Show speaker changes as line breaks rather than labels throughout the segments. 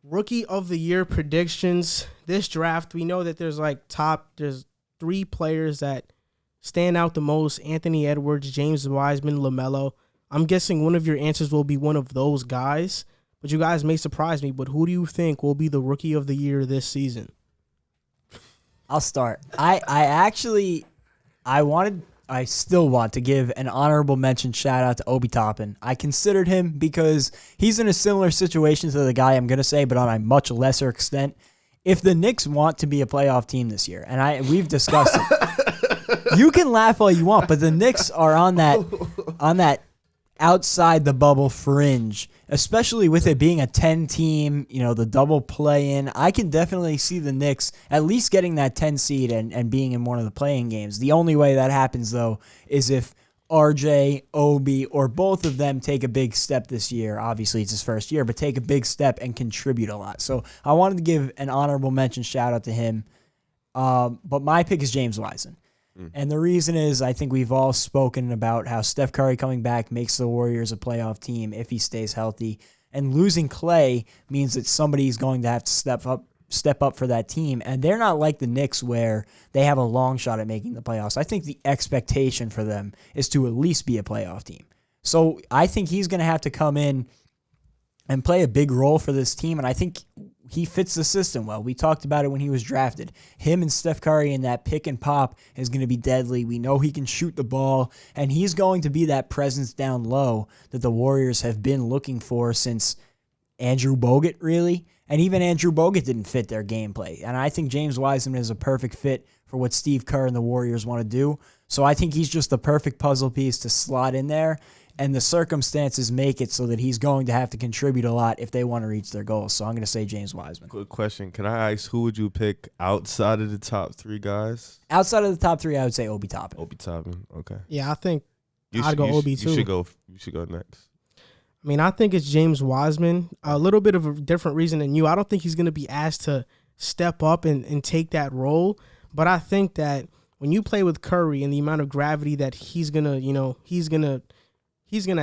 Rookie of the year predictions. This draft, we know that there's 3 players that stand out the most: Anthony Edwards, James Wiseman, LaMelo. I'm guessing one of your answers will be one of those guys, but you guys may surprise me. But who do you think will be the rookie of the year this season?
I'll start. I still want to give an honorable mention shout out to Obi Toppin. I considered him because he's in a similar situation to the guy I'm going to say, but on a much lesser extent. If the Knicks want to be a playoff team this year, and we've discussed it, you can laugh all you want, but the Knicks are on that outside the bubble fringe, especially with it being a 10-team, the double play-in. I can definitely see the Knicks at least getting that 10 seed and being in one of the play-in games. The only way that happens, though, is if RJ, Obi, or both of them take a big step this year. Obviously, it's his first year, but take a big step and contribute a lot. So I wanted to give an honorable mention shout-out to him. But my pick is James Wiseman. And the reason is I think we've all spoken about how Steph Curry coming back makes the Warriors a playoff team if he stays healthy. And losing Klay means that somebody's going to have to step up for that team. And they're not like the Knicks where they have a long shot at making the playoffs. I think the expectation for them is to at least be a playoff team. So I think he's going to have to come in and play a big role for this team. And I think he fits the system well. We talked about it when he was drafted. Him and Steph Curry in that pick and pop is going to be deadly. We know he can shoot the ball, and he's going to be that presence down low that the Warriors have been looking for since Andrew Bogut, really. And even Andrew Bogut didn't fit their gameplay. And I think James Wiseman is a perfect fit for what Steve Kerr and the Warriors want to do. So I think he's just the perfect puzzle piece to slot in there. And the circumstances make it so that he's going to have to contribute a lot if they want to reach their goals. So I'm going to say James Wiseman.
Quick question. Can I ask, who would you pick outside of the top 3 guys?
Outside of the top 3, I would say Obi Toppin.
Obi Toppin, okay.
Yeah, I think I'd go Obi too.
You should go next.
I mean, I think it's James Wiseman. A little bit of a different reason than you. I don't think he's going to be asked to step up and take that role. But I think that when you play with Curry and the amount of gravity that he's going to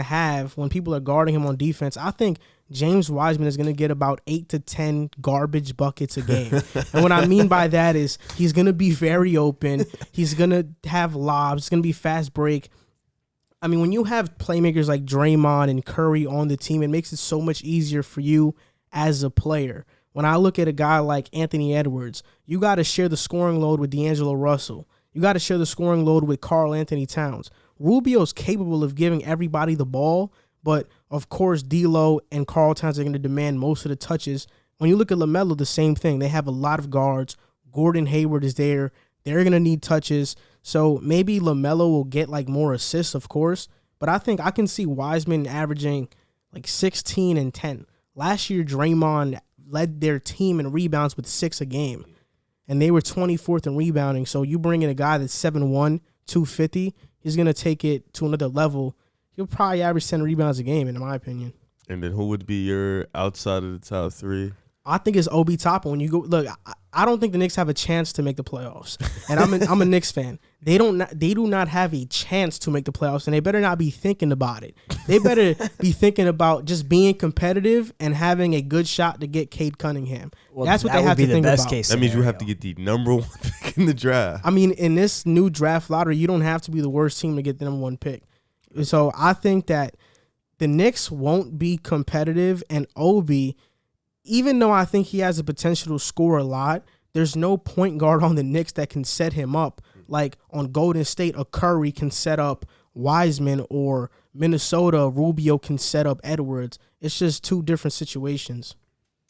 have when people are guarding him on defense, I think James Wiseman is going to get about 8 to 10 garbage buckets a game. And what I mean by that is he's going to be very open. He's going to have lobs. It's going to be fast break. I mean, when you have playmakers like Draymond and Curry on the team, it makes it so much easier for you as a player. When I look at a guy like Anthony Edwards, you got to share the scoring load with D'Angelo Russell. You got to share the scoring load with Karl Anthony Towns. Rubio's capable of giving everybody the ball, but of course D'Lo and Karl Towns are going to demand most of the touches. When you look at LaMelo, the same thing. They have a lot of guards. Gordon Hayward is there. They're going to need touches. So maybe LaMelo will get more assists, of course, but I think I can see Wiseman averaging 16 and 10. Last year, Draymond led their team in rebounds with 6 a game, and they were 24th in rebounding. So you bring in a guy that's 7'1", 250, he's going to take it to another level. He'll probably average 10 rebounds a game, in my opinion.
And then who would be your outside of the top 3?
I think it's Obi Toppin. When you go look, I don't think the Knicks have a chance to make the playoffs, and I'm a Knicks fan. They do not have a chance to make the playoffs, and they better not be thinking about it. They better be thinking about just being competitive and having a good shot to get Cade Cunningham.
Well,
that's what they have to think about.
That means you have to get the number 1 pick in the draft.
I mean, in this new draft lottery, you don't have to be the worst team to get the number 1 pick. So I think that the Knicks won't be competitive, and Obi, even though I think he has the potential to score a lot, there's no point guard on the Knicks that can set him up. Like on Golden State, a Curry can set up Wiseman, or Minnesota, Rubio can set up Edwards. It's just 2 different situations.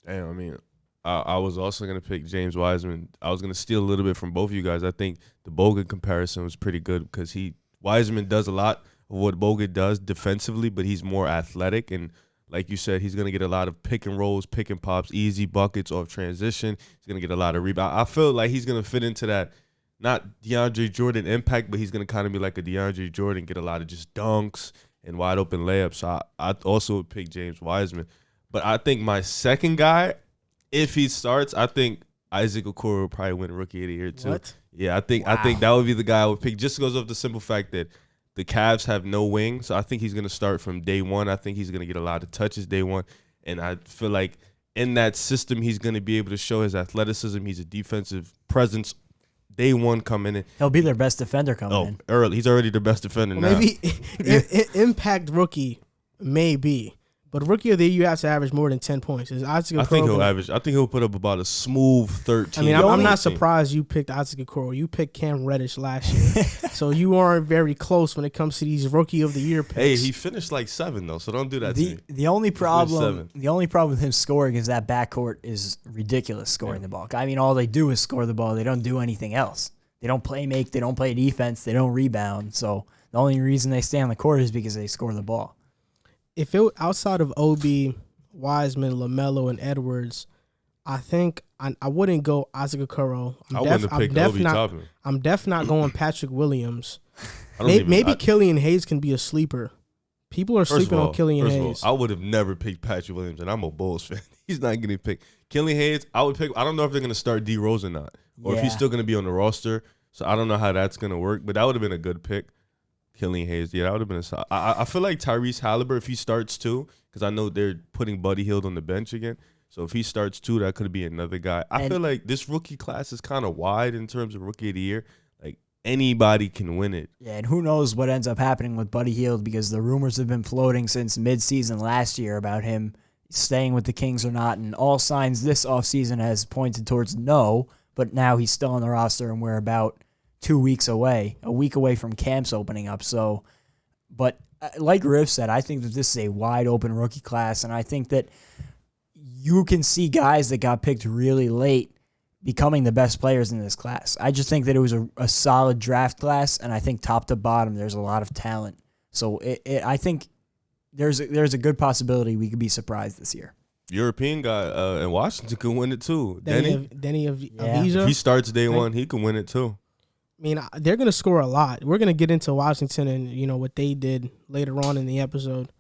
Damn, I mean, I was also going to pick James Wiseman. I was going to steal a little bit from both of you guys. I think the Bogut comparison was pretty good because Wiseman does a lot of what Bogut does defensively, but he's more athletic, and like you said, he's going to get a lot of pick and rolls, pick and pops, easy buckets off transition. He's going to get a lot of rebound. I feel like he's going to fit into that, not DeAndre Jordan impact, but he's going to kind of be like a DeAndre Jordan, get a lot of just dunks and wide open layups. So I also would pick James Wiseman. But I think my second guy, if he starts, I think Isaac Okoro will probably win Rookie of the Year too.
What?
Yeah, I think that would be the guy I would pick, just because of the simple fact that the Cavs have no wing, so I think he's going to start from day one. I think he's going to get a lot of touches day one, and I feel like in that system, he's going to be able to show his athleticism. He's a defensive presence. Day one coming in.
He'll be their best defender coming in.
Early. He's already the best defender now.
Maybe impact rookie, maybe. But rookie of the year, you have to average more than 10 points. I think
he'll put up about a smooth 13.
I mean, I'm not surprised you picked Isaac Okoro. You picked Cam Reddish last year. So you aren't very close when it comes to these rookie of the year picks.
Hey, he finished like 7, though, so don't do that to me.
The only problem with him scoring is that backcourt is ridiculous scoring the ball. I mean, all they do is score the ball. They don't do anything else. They don't play make. They don't play defense. They don't rebound. So the only reason they stay on the court is because they score the ball.
If it outside of Obi, Wiseman, LaMelo, and Edwards, I think I wouldn't go Isaac Okoro.
I wouldn't have picked Obi Toppin.
I'm definitely not going Patrick Williams. Maybe Killian Hayes can be a sleeper. People are sleeping on Killian Hayes.
I would have never picked Patrick Williams, and I'm a Bulls fan. He's not getting picked. Killian Hayes, I would pick. I don't know if they're going to start D Rose or not, or if he's still going to be on the roster. So I don't know how that's going to work, but that would have been a good pick. Killian Hayes, that would have been a. I feel like Tyrese Halliburton, if he starts too, because I know they're putting Buddy Hield on the bench again. So if he starts too, that could be another guy. I feel like this rookie class is kind of wide in terms of rookie of the year. Like anybody can win it.
Yeah, and who knows what ends up happening with Buddy Hield, because the rumors have been floating since midseason last year about him staying with the Kings or not, and all signs this offseason has pointed towards no, but now he's still on the roster, and we're about a week away from camps opening up. So, but like Riff said, I think that this is a wide open rookie class, and I think that you can see guys that got picked really late becoming the best players in this class. I just think that it was a solid draft class, and I think top to bottom there's a lot of talent. So I think there's a good possibility we could be surprised this year.
European guy in Washington could win it too. Denny
Avdija.
If he starts day one, he can win it too.
I mean, they're going to score a lot. We're going to get into Washington and, what they did later on in the episode.